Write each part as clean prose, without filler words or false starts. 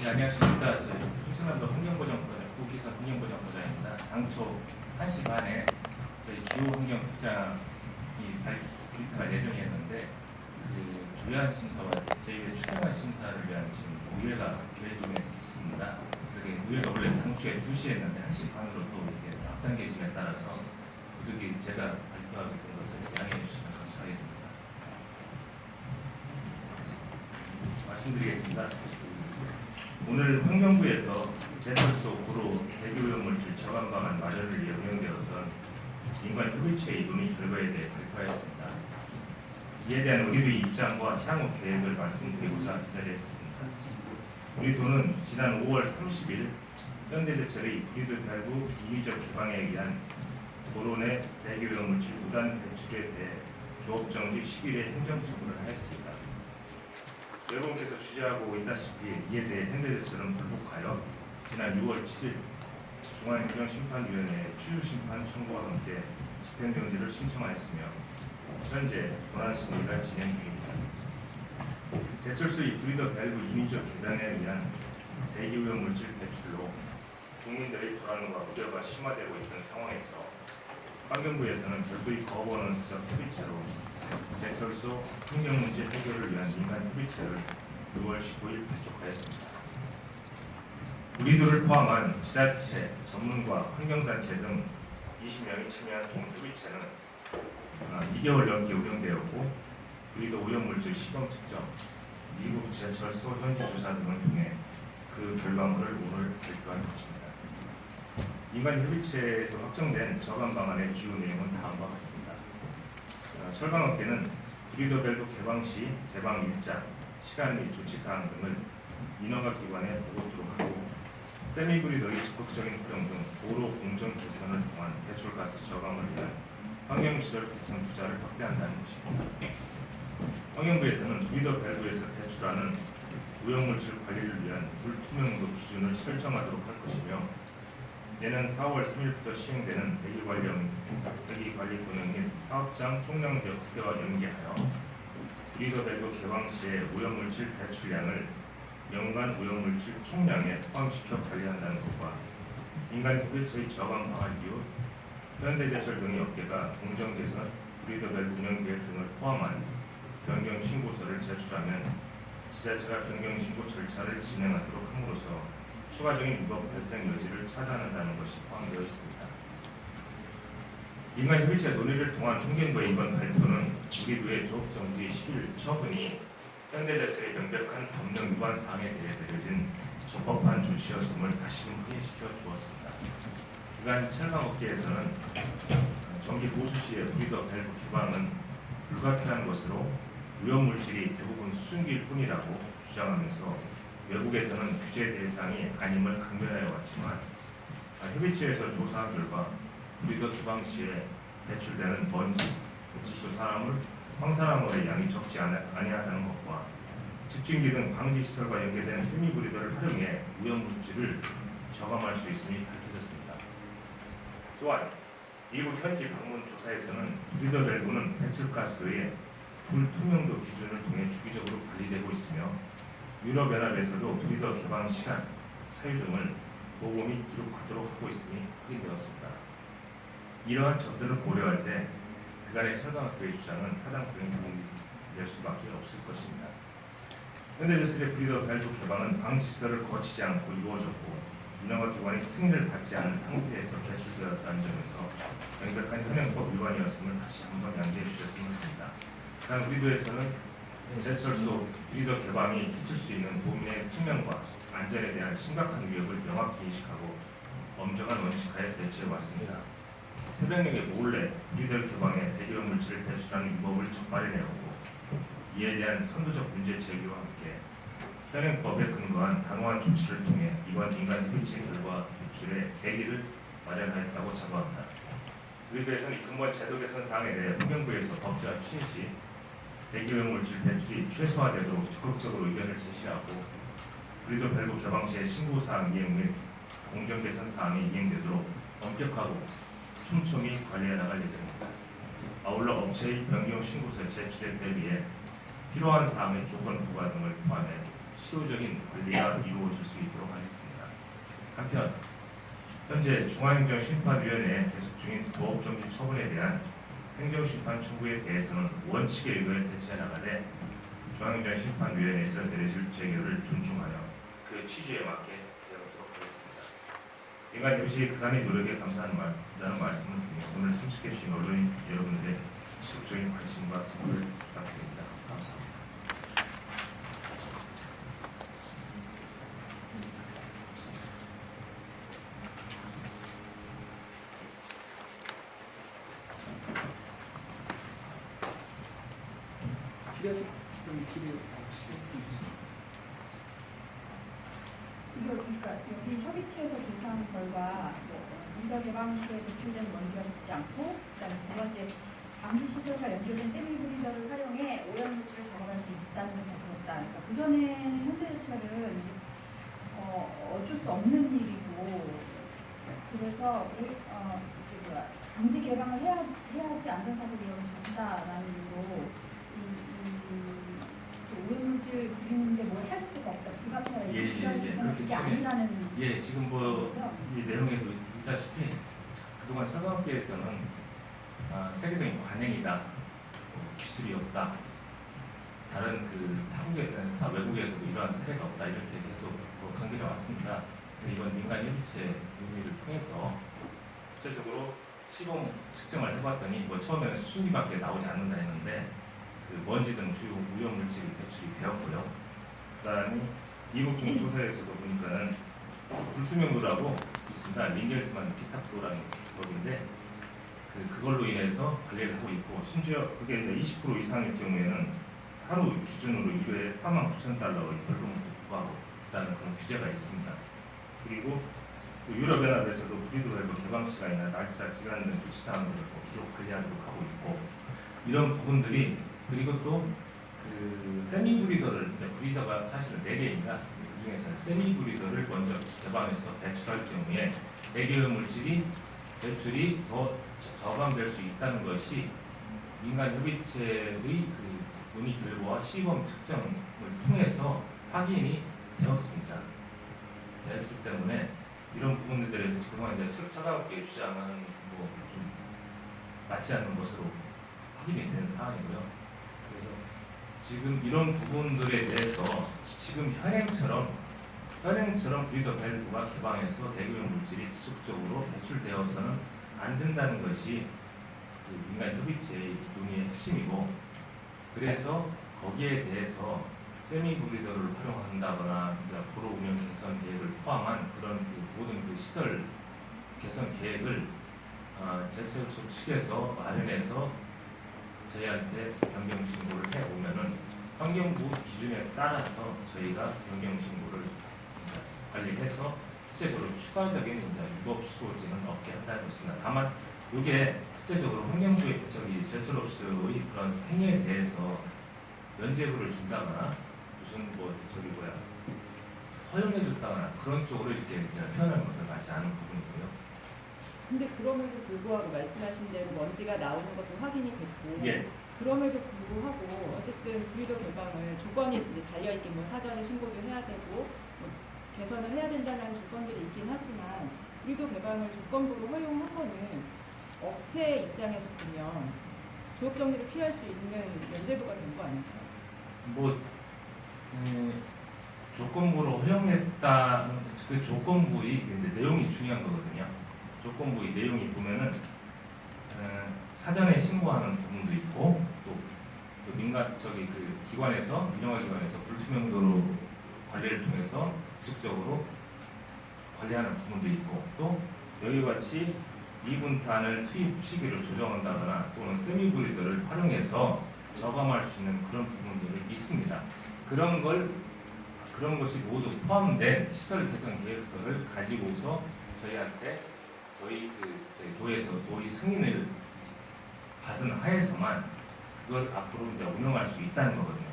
네, 안녕하십니까. 저희 충청남도 환경보전과장, 국기선 환경보전과장입니다. 당초 1시 반에 저희 기후환경국장이 브리핑할 예정이었는데 그 조회한 심사와 제2의 추경안 심사를 위한 지금 우회가 계획 중에 있습니다. 그래서 그 우회가 원래 당초에 2시였는데 1시 반으로 또 이렇게 앞당겨짐에 따라서 부득이 제가 발표하게 된 것을 양해해 주시면 감사하겠습니다. 말씀드리겠습니다. 오늘 환경부에서 제설소 고로 대기오염물질 저감 방안 마련을 위해 운영되어선 민관 협의체의 논의 결과에 대해 발표하였습니다. 이에 대한 우리의 입장과 향후 계획을 말씀드리고자 이 자리에 섰습니다. 우리 도는 지난 5월 30일 현대제철의 브리드 발부 인위적 개방에 의한 도로 내 대기오염물질 무단 배출에 대해 조업정지 10일의 행정처분을 하였습니다. 여러분께서 취재하고 있다시피 이에 대해 현대제철은 불복하여 지난 6월 7일 중앙행정심판위원회에 취소심판 청구와 함께 집행정지를 신청하였으며 현재 본안심의가 진행 중입니다. 제철소의 브리더 밸브 인위적 개방에 의한 대기오염물질 배출로 국민들의 불안과 우려가 심화되고 있던 상황에서 환경부에서는 별도의 거버넌스적 협의체로 제철소 환경문제 해결을 위한 민간 협의체를 6월 15일 발족하였습니다. 우리들을 포함한 지자체, 전문가, 환경단체 등 20명이 참여한 동협의체는 2개월 넘게 운영되었고 우리도 오염물질 시범 측정, 미국 제철소 현지 조사 등을 통해 그 결과물을 오늘 발표한 것입니다. 민간협의체에서 확정된 저감 방안의 주요 내용은 다음과 같습니다. 철강업계는 브리더 밸브 개방 시 개방 일자, 시간 및 조치사항 등을 인허가 기관에 보고토록 하고 세미 브리더의 적극적인 활용 등 도로 공정 개선을 통한 배출가스 저감을 위한 환경시설 개선 투자를 확대한다는 것입니다. 환경부에서는 브리더 밸브에서 배출하는 오염물질 관리를 위한 불투명도 기준을 설정하도록 할 것이며 내년 4월 3일부터 시행되는 대기관리 운영 및 사업장 총량제 확대와 연계하여 브리더 밸브 개방 시의 오염물질 배출량을 연간 오염물질 총량에 포함시켜 관리한다는 것과 민간협의체의 저감 방안 이후 현대제철 등의 업계가 공정개선, 브리더 밸브 운영계획 등을 포함한 변경신고서를 제출하면 지자체가 변경신고 절차를 진행하도록 함으로써 추가적인 위법 발생 여지를 차단한다는 것이 포함되어 있습니다. 민간협의체 논의를 통한 환경부의 이번 발표는 우리도의 조업정지 10일 처분이 현대제철의 명백한 법령 위반 사항에 대해 내려진 적법한 조치였음을 다시금 확인시켜 주었습니다. 그간 철강업계에서는 정기 보수 시의 브리더 밸브 개방은 불가피한 것으로 오염물질이 대부분 수증기일 뿐이라고 주장하면서 외국에서는 규제 대상이 아님을 강변하여 왔지만 협의체에서 조사한 결과 브리더 개방 시에 배출되는 먼지, 지소산화물, 황산화물의 양이 적지 아니하다는 것과 집중기 등 방지시설과 연계된 세미 브리더를 활용해 오염물질을 저감할 수 있음이 밝혀졌습니다. 또한 미국 현지 방문 조사에서는 브리더 밸브는 배출가스의 불투명도 기준을 통해 주기적으로 관리되고 있으며 유럽연합에서도 브리더 개방 시간, 사유 등을 보고 및 기록하도록 하고 있음이 확인되었습니다. 이러한 점들을 고려할 때 그간의 철강업계의 주장은 타당성이 부응될 수밖에 없을 것입니다. 현대제철의 브리더 밸브 개방은 방지시설을 거치지 않고 이루어졌고 인허가 기관의 승인을 받지 않은 상태에서 배출되었다는 점에서 명백한 현행법 위반이었음을 다시 한번 양지해 주셨으면 합니다. 단 우리도에서는 제철소 브리더 개방이 끼칠 수 있는 도민의 생명과 안전에 대한 심각한 위협을 명확히 인식하고 엄정한 원칙하에 대처해 왔습니다. 새벽녘에 몰래 브리더 개방에 대기오염물질을 배출하는 위법을 적발해내었고 이에 대한 선도적 문제 제기와 함께 현행법에 근거한 단호한 조치를 통해 이번 민간협의체 결과 배출의 계기를 마련하였다고 자부합니다. 우리도에서는 이 근본 제도 개선 사항에 대해 환경부에서 법제화 추진 시 대기오염물질 배출이 최소화되도록 적극적으로 의견을 제시하고 브리더 밸브 개방 시의 신고사항 이행 및 공정개선 사항이 이행되도록 엄격하고 촘촘히 관리해 나갈 예정입니다. 아울러 업체의 변경 신고서 제출에 대비해 필요한 사항의 조건 부과 등을 포함해 실효적인 관리가 이루어질 수 있도록 하겠습니다. 한편 현재 중앙행정심판위원회에 계속 중인 보업정지 처분에 대한 행정심판 청구에 대해서는 원칙에 의거해 대처해 나가되 중앙행정심판위원회에서 내려질 재결을 존중하여 그 취지에 맞게 되도록 하겠습니다. 인간 협의실 그간의 노력에 감사하는 말씀을 드리며 오늘 참석해 주신 언론 여러분들의 지속적인 관심과 수고를 부탁드립니다. 감사합니다. 이거 그러니까 여기 협의체에서 조사한 결과 인가 개방 시에 배출된 먼지가 죽지 않고, 그다음에 두 번째 방지 시설과 연결된 세미 브리더를 활용해 오염 물질을 잡아갈 수 있다는 걸 들었다. 그러니까 그 전에는 현대제철은 어쩔 수 없는 일이고, 그래서 방지 개방을 해야지 안전사고 위험을 적다라는 이유로 오염물질 부리는데 뭘 할 수가 없다. 불가피하다. 그게 아니라는. 지금 이 내용에도 있다시피 그동안 철강업계에서는 세계적인 관행이다, 기술이 없다, 다른 외국에서도 이러한 사례가 없다 이렇게 계속 강조해 왔습니다. 이번 민간 협의체 논의를 통해서 구체적으로 시범 측정을 해봤더니 처음에는 수증기밖에 나오지 않는다 했는데 그 먼지 등 주요 오염 물질이 배출이 되었고요. 그다음에 미국 등 조사에서도 보니까는 불투명도라고 있습니다. 링겔스만 피탁도라는 기법인데 그걸로 인해서 관리를 하고 있고, 심지어 그게 이제 20% 이상일 경우에는 하루 기준으로 1회에 49,000달러의 벌금도 부과하고 있다는 그런 규제가 있습니다. 그리고 유럽연합에서도 브리드 밸브 개방 시간이나 날짜, 기간 등 조치 사항들을 기록 관리하도록 하고 있고, 이런 부분들이, 그리고 또 그 세미 브리더를, 이제 브리더가 사실은 4개니까 그 중에서 세미 브리더를 먼저 개방해서 배출할 경우에 내계염 물질이 배출이 더 저감될 수 있다는 것이 민간 협의체의 그 논의 결과와 시범 측정을 통해서 확인이 되었습니다. 되었기 때문에 이런 부분들에 대해서 그동안 이제 차가웠게 주장하는 좀 맞지 않는 것으로 확인이 된 사안이고요. 그래서 지금 이런 부분들에 대해서 지금 현행처럼 브리더 밸브가 개방해서 대기오염 물질이 지속적으로 배출되어서는 안 된다는 것이 그 민간 협의체의 논의의 핵심이고, 그래서 거기에 대해서 세미 브리더를 활용한다거나 이제 도로 운영 개선 계획을 포함한 그런 모든 그 시설 개선 계획을 제철소 측에서 마련해서 저희한테 변경 신고를 해 오면은 환경부 기준에 따라서 저희가 변경 신고를 관리해서 실제적으로 추가적인 유법 소지는 없게 한다는 것입니다. 다만 이게 실제적으로 환경부의 제철업소의 그런 행위에 대해서 면죄부를 준다거나 무슨 허용해줬다거나 그런 쪽으로 이렇게 표현하는 것은 맞지 않은 부분이고요. 근데 그럼에도 불구하고 말씀하신 대로 먼지가 나오는 것도 확인이 됐고, 예. 그럼에도 불구하고 어쨌든 브리더 개방을 조건이 이제 달려있긴 사전에 신고도 해야 되고 개선을 해야 된다는 조건들이 있긴 하지만, 브리더 개방을 조건부로 허용한 거는 업체 입장에서 보면 조업 정리를 피할 수 있는 면죄부가 된 거 아닐까요? 조건부로 허용했다는 그 조건부의 내용이 중요한 거거든요. 조건부의 내용이 보면은 사전에 신고하는 부분도 있고, 또 민간 그 기관에서 민영화 기관에서 불투명도로 관리를 통해서 지속적으로 관리하는 부분도 있고, 또 여기와 같이 2분탄을 투입 시기를 조정한다거나 또는 세미 브리더를 활용해서 저감할 수 있는 그런 부분들이 있습니다. 그런 것이 모두 포함된 시설 개선 계획서를 가지고서 저희한테 저희 도에서 도의 승인을 받은 하에서만 그걸 앞으로 이제 운영할 수 있다는 거거든요.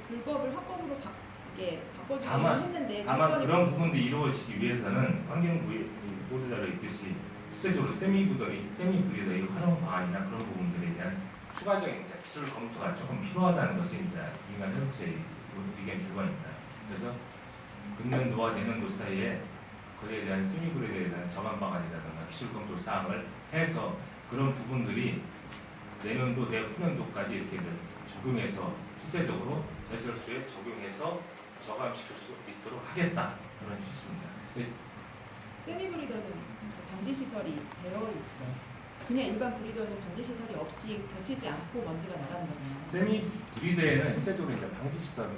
불법을 합법으로 바꿔주기로 다만 했는데 그런 부분들이 이루어지기 위해서는 환경부의 보도자료에 있듯이 실제적으로 세미 브리더의 활용 방안이나 그런 부분들에 대한 추가적인 기술 검토가 조금 필요하다는 것이 이제 민간 협의체의 의견 결과입니다. 그래서 금년도와 내년도 사이에 거기에 대한 세미그리드에 대한 저감 방안이라든가 기술 검토 사항을 해서 그런 부분들이 내년도 내후년도까지 이렇게 이제 적용해서 실제적으로 제철소에 적용해서 저감시킬 수 있도록 하겠다 그런 취지입니다. 그래서 세미 브리더는 방지 시설이 되어 있어. 그냥 일반 브리더는 방지 시설이 없이 겹치지 않고 먼지가 나가는 거잖아요. 세미 브리드에는 실제적으로 이제 방지 시설은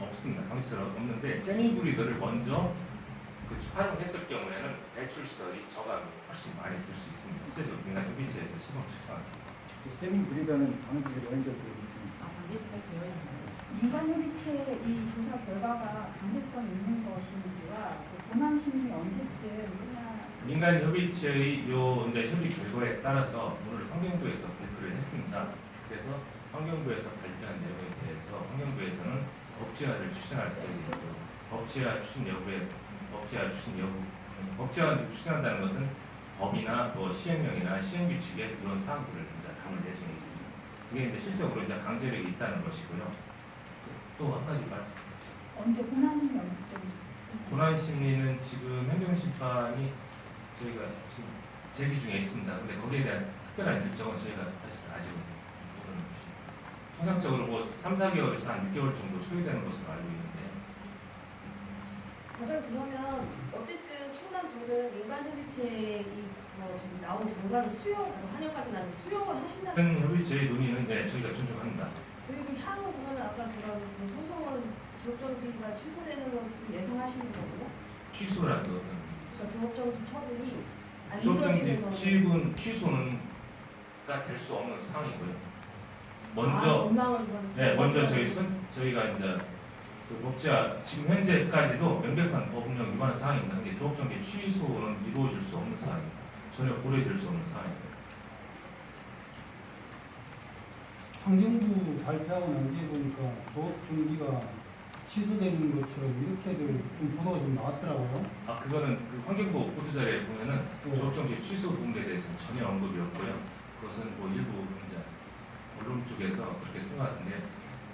없습니다. 방지 시설은 없는데 세미 브리드를 먼저 활용했을 경우에는 배출 시설이 저감이 훨씬 많이 들 수 있습니다. 실제적으로 민간 협의체에서 시범 측정합니다. 세미 브리더는 방지가 연결되어 있습니다. 아, 방지 시설 되어 있는 거예요. 민간협의체 이 조사 결과가 강제성 있는 것인지와 본안 심의 언제쯤 끝나? 민간 협의체의 요 이제 협의 결과에 따라서 오늘 환경부에서 발표를 했습니다. 그래서 환경부에서 발표한 내용에 대해서 환경부에서는 법제화를 추진할 계획이고 법제화 추진 법제화를 추진한다는 것은 법이나 뭐 시행령이나 시행규칙에 이런 사항들을 이제 담을 예정에 있습니다. 이게 이제 실적으로 이제 강제력이 있다는 것이고요. 또 한 가지 말씀. 언제 본안 심의 언제쯤? 고난 심리는 지금 행정심판이 저희가 지금 제기 중에 있습니다. 근데 거기에 대한 특별한 일정은 저희가 사실 아직은 모르는 것입니다. 통상적으로 뭐 3, 4개월에서 한 6개월 정도 소요되는 것으로 알고 있는데 과장 그러면 어쨌든 충남도는 민간협의체의 지금 나온 결과를 한여까지 나는 수용을 하신다는 큰 협의체의 논의는 네, 저희가 존중합니다. 그리고 향후 그러면 아까 그런 소송은 조업정지가 취소되는 것으로 예상하시는 거고요? 취소라는 게 어떤 그러니까 조업정지 처분이 안 수업정지 이루어지는 거는 지분 취소는가 될 수 없는 상황이고요. 먼저 전망은 그런 네, 먼저 저희가 이제 그 법제화 지금 현재까지도 명백한 법령 위반 사항입니다. 근데 조업정지 취소는 이루어질 수 없는 사항입니다. 전혀 고려될 수 없는 사항입니다. 환경부 발표하고 난 뒤에 보니까 조업 정지가 취소되는 것처럼 이렇게들 좀 보도가 좀 나왔더라고요. 아 그거는 그 환경부 보도 자료에 보면은 네. 조업정지 취소 부분에 대해서는 전혀 언급이 없고요. 그것은 뭐 일부 이제 언론 쪽에서 그렇게 쓴 것 같은데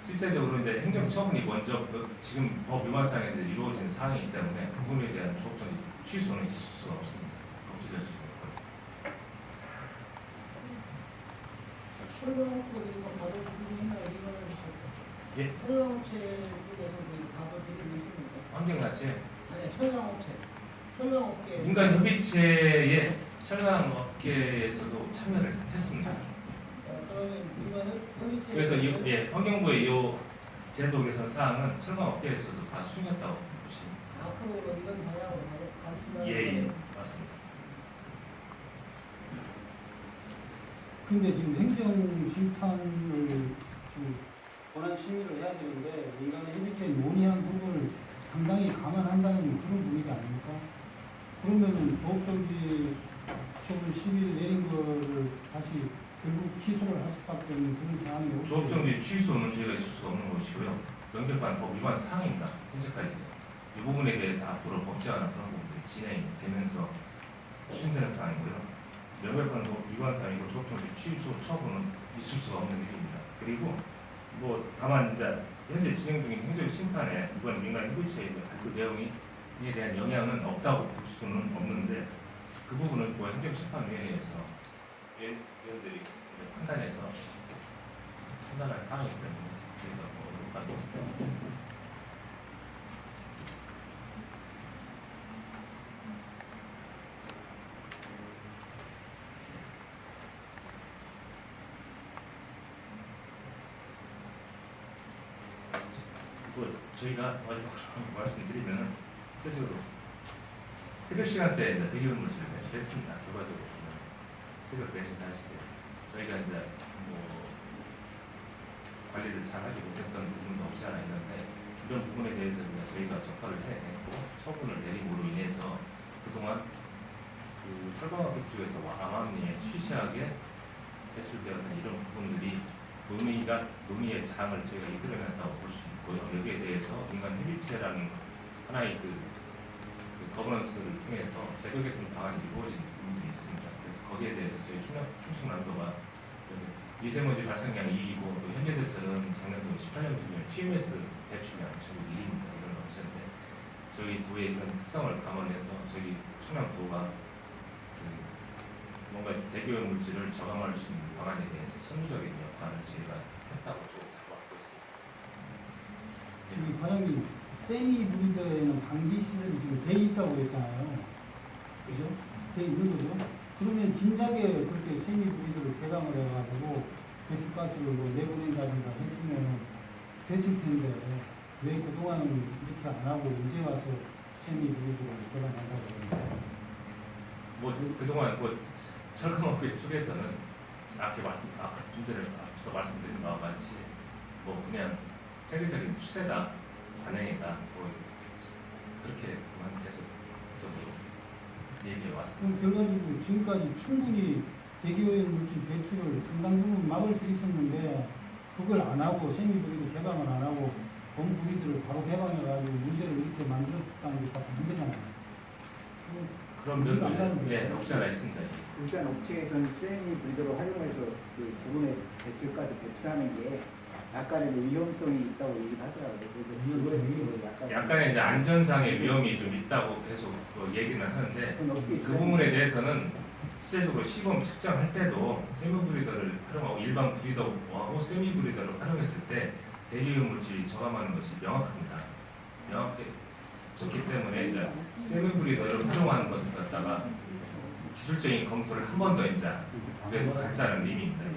실제적으로 이제 행정처분이 먼저 지금 법 위반 사항에서 이루어진 사항이기 때문에 그 부분에 대한 조업정지 취소는 있을 수가 없습니다. 없어질 수 없고요. 철강업체에서 받을 부분이나 이거는 예. 철강업체 쪽에서 받을 부분이 있습니까? 환경단체 아니 철강업체 민간 협의체의 철강업계에서도 참여를 했습니다. 그러면 민간은 협의체 그래서 환경부의 이 제도 개선 사항은 철강업계에서도 다 수용했다고 보시면 앞으로 이런 방향으로 가는 예, 맞습니다. 근데 지금 행정심판을 지금 권한 심의를 해야 되는데 민간의 협의체에 논의한 부분을 상당히 감안한다는 그런 분위기 아닙니까? 그러면은 조업정지 처분 심의를 내린 거를 다시 결국 취소를 할 수밖에 없는 그런 상황이 오죠. 조업정지 취소는 저희가 있을 수가 없는 것이고요. 명백한 법 위반 사항입니다. 현재까지 이 부분에 대해서 앞으로 법제화나 그런 부분들이 진행이 되면서 추진되는 사항이고요. 명백한 법 위반 사항이고 조업정지 취소 처분은 있을 수가 없는 일입니다. 그리고 뭐 다만 이제 현재 진행 중인 행정심판에 이번 민간 협의체의 발표 내용이 이에 대한 영향은 없다고 볼 수는 없는데 그 부분은 뭐 행정심판위원회에서 위원들이 판단해서 판단할 사항이기 때문에 저희가 뭐 어디까지 저희가 마지막으로 말씀드리면은 실제로 새벽 시간대에 이제 대기업물을 배출했습니다. 결과적으로 새벽 4시 40대 저희가 이제 뭐 관리를 잘 하지 못했던 부분도 없지 않아 있는데 이런 부분에 대해서 이제 저희가 적발을 해냈고 처분을 내림으로 인해서 그동안 그 철강업계 쪽에서 암암리에 쉬쉬하게 배출되었던 이런 부분들이 논의의 장을 저희가 이끌어냈다고 볼 수 있고요. 여기에 대해서 민간 협의체라는 하나의 그 거버넌스를 통해서 제도 개선 방안이 이루어진 부분들이 있습니다. 그래서 거기에 대해서 저희 충청남도가 미세먼지 발생량이 2위고 또 현재 제철은 작년도 18년 기준 TMS 배출량 전국 1위입니다. 이런 것 저희 도의 이런 특성을 감안해서 저희 청량도가 뭔가 대기오염 물질을 저감할 수 있는 방안에 대해서 선구적인 역할을 저희가 했다고 좀 잡아왔고 있습니다. 지금 과장님 세미 브리더에는 방지 시설이 지금 돼 있다고 했잖아요. 그죠? 돼 있는 거죠? 그러면 진작에 그렇게 세미 브리더를 개방을 해가지고 배출가스를 뭐 내보낸다든가 했으면 됐을 텐데 왜 그동안은 이렇게 안 하고 이제 와서 세미 브리더를 개방한다고 그러는데 뭐 그동안 뭐 철강업계 쪽에서는 아까 좀 전에 앞서 말씀드린 바와 같이 뭐 그냥 세계적인 추세다, 관행이다, 뭐 그렇게만 계속 적으로 얘기해 왔습니다. 그럼 결과적으로 지금까지 충분히 대기오염 물질 배출을 상당 부분 막을 수 있었는데 그걸 안 하고 세미 브리더 개방을 안 하고 본 브리더를 바로 개방해가지고 문제를 이렇게 만들었다는 게 바로 문제잖아요. 그런 면도 예, 없지 않아 있습니다. 일단 업체에서는 세미 브리더로 활용해서 그 부분에 배출까지 배출하는 게 약간의 위험성이 있다고 얘기를 하더라고요. 그래서 그거에 약간의 이제 안전상의 위험이 좀 있다고 계속 그 얘기는 하는데 그 그 부분에 대해서는 실제적으로 시범 측정할 때도 세미 브리더를 활용하고 일반 브리더하고 세미 브리더를 활용했을 때 대기오염 물질이 저감하는 것이 명확합니다. 명확해졌기 때문에 이제 세미 브리더를 활용하는 것을 갖다가 기술적인 검토를 한 번 더 이제 그래도 갖자는 의미입니다. 예.